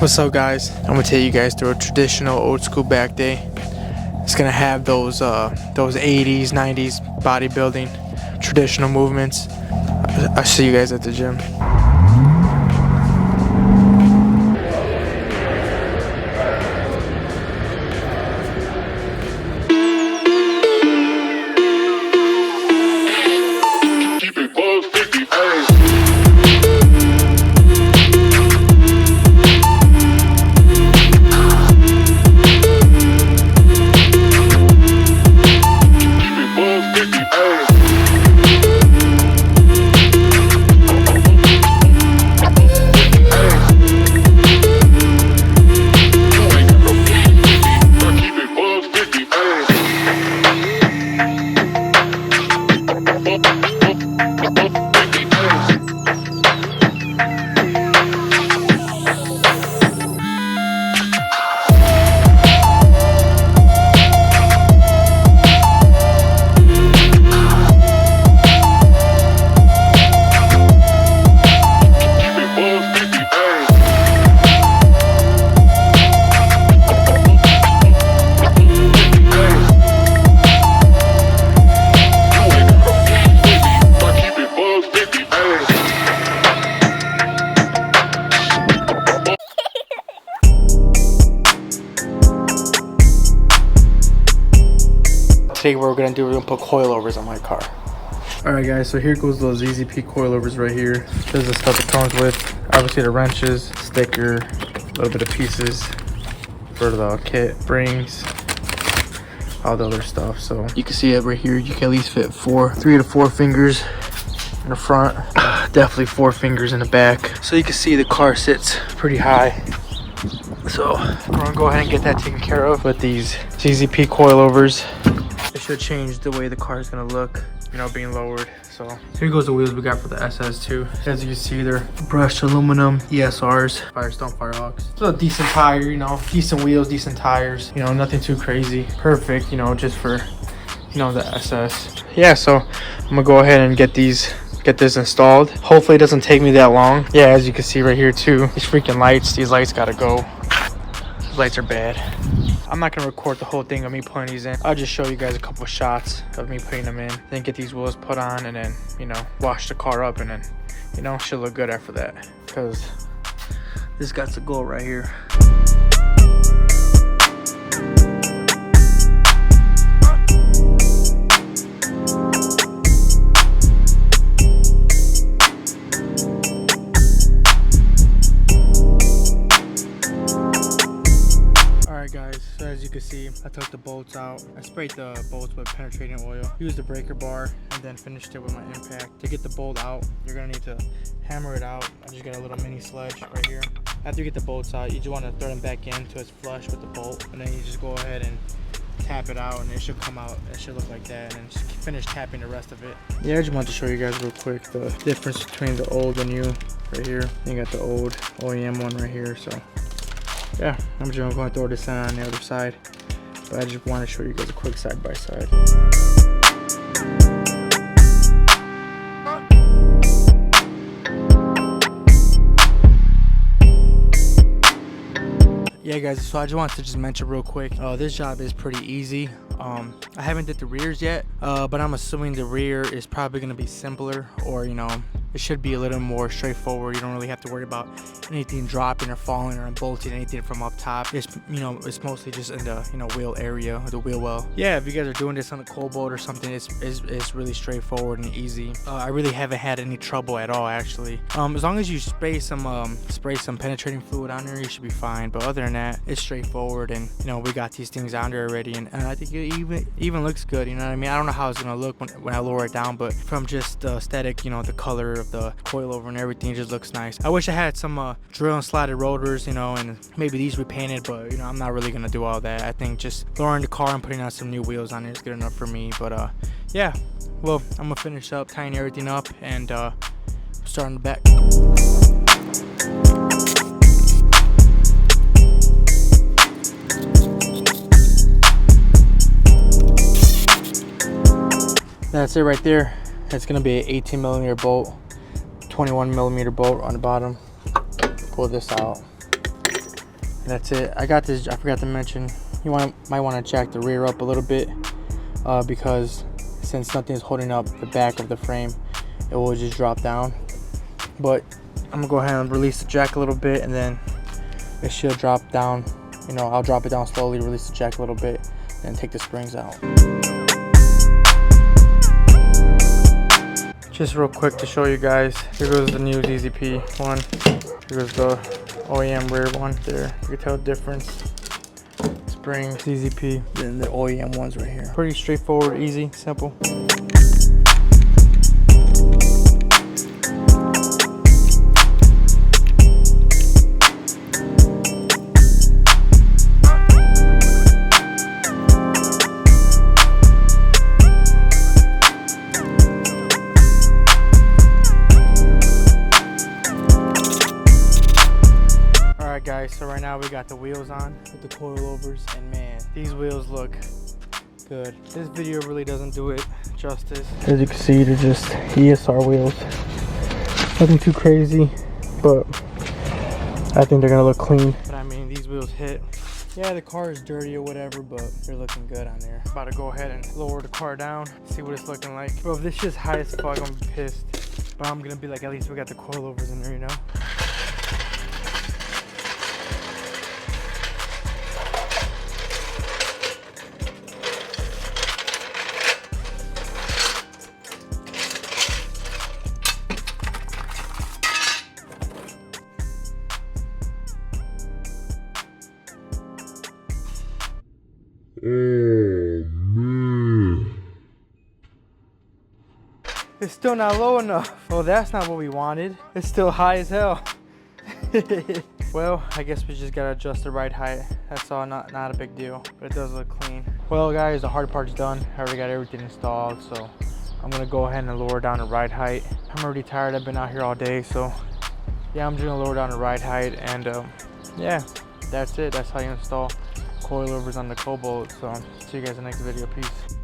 What's up, guys? I'm gonna take you guys through a traditional old school back day. It's gonna have those 80s, 90s bodybuilding traditional movements. I'll see you guys at the gym. Today what we're gonna do, we're gonna put coilovers on my car. Alright guys, so here goes those EZP coilovers right here. This is the stuff it comes with. Obviously the wrenches, sticker, a little bit of pieces for the kit, springs, all the other stuff. So you can see it right here, you can at least fit 3 to 4 fingers in the front. Definitely 4 fingers in the back. So you can see the car sits pretty high. So we're gonna go ahead and get that taken care of with these EZP coilovers. It should change the way the car is gonna look, you know, being lowered. So here goes the wheels we got for the SS2. As you can see, they're brushed aluminum ESRs, Firestone Firehawks. So a decent tire, you know, decent wheels, decent tires, you know, nothing too crazy. Perfect, you know, just for, you know, the SS. Yeah, so I'm gonna go ahead and get this installed. Hopefully it doesn't take me that long. Yeah, as you can see right here too, these freaking lights, these lights gotta go. These lights are bad. I'm not gonna record the whole thing of me putting these in. I'll just show you guys a couple of shots of me putting them in, then get these wheels put on, and then, you know, wash the car up, and then, you know, should look good after that. Because this got to go right here. Guys, so as you can see, I took the bolts out. I sprayed the bolts with penetrating oil, used the breaker bar, and then finished it with my impact. To get the bolt out, you're gonna need to hammer it out. I just got a little mini sledge right here. After you get the bolts out, you just want to throw them back in until it's flush with the bolt, and then you just go ahead and tap it out, and it should come out. It should look like that, and then just finish tapping the rest of it. Yeah, I just wanted to show you guys real quick the difference between the old and new right here. You got the old OEM one right here, so yeah, I'm just going to throw this on the other side, but I just want to show you guys a quick side by side. Yeah guys, so I just wanted to just mention real quick, this job is pretty easy. I haven't did the rears yet, but I'm assuming the rear is probably going to be simpler, or you know, it should be a little more straightforward. You don't really have to worry about anything dropping or falling or bolting anything from up top. It's, you know, it's mostly just in the, you know, wheel area, the wheel well. Yeah, if you guys are doing this on a cobalt or something, it's really straightforward and easy. I really haven't had any trouble at all, actually. As long as you spray some penetrating fluid on there, you should be fine. But other than that, it's straightforward, and you know, we got these things on there already, and I think it even looks good. You know what I mean? I don't know how it's gonna look when I lower it down, but from just the aesthetic, you know, the color of the coilover and everything just looks nice. I wish I had some drill and slotted rotors, you know, and maybe these repainted, but you know, I'm not really gonna do all that. I think just lowering the car and putting on some new wheels on it is good enough for me. But yeah, well, I'm gonna finish up tying everything up and start in the back. That's it right there. It's gonna be an 18mm bolt, 21mm bolt on the bottom. Pull this out. That's it. I got this. I forgot to mention. You might want to jack the rear up a little bit because since nothing's holding up the back of the frame, it will just drop down. But I'm gonna go ahead and release the jack a little bit, and then it should drop down. You know, I'll drop it down slowly, release the jack a little bit, and take the springs out. Just real quick to show you guys. Here goes the new ZZP one. Here goes the OEM rear one there. You can tell the difference. Spring, ZZP, then the OEM ones right here. Pretty straightforward, easy, simple. Guys, so right now we got the wheels on with the coilovers, and man, these wheels look good. This video really doesn't do it justice. As you can see, they're just ESR wheels. Nothing too crazy, but I think they're gonna look clean. But I mean, these wheels hit. Yeah, the car is dirty or whatever, but they're looking good on there. About to go ahead and lower the car down, see what it's looking like. Bro, if this shit's high as fuck, I'm gonna be pissed. But I'm gonna be like, at least we got the coilovers in there, you know? It's still not low enough. Well, that's not what we wanted. It's still high as hell. Well, I guess we just gotta adjust the ride height. That's all, not a big deal, but it does look clean. Well guys, the hard part's done. I already got everything installed, so I'm gonna go ahead and lower down the ride height. I'm already tired, I've been out here all day, so yeah, I'm just gonna lower down the ride height, and yeah, that's it. That's how you install coilovers on the Cobalt. So see you guys in the next video. Peace.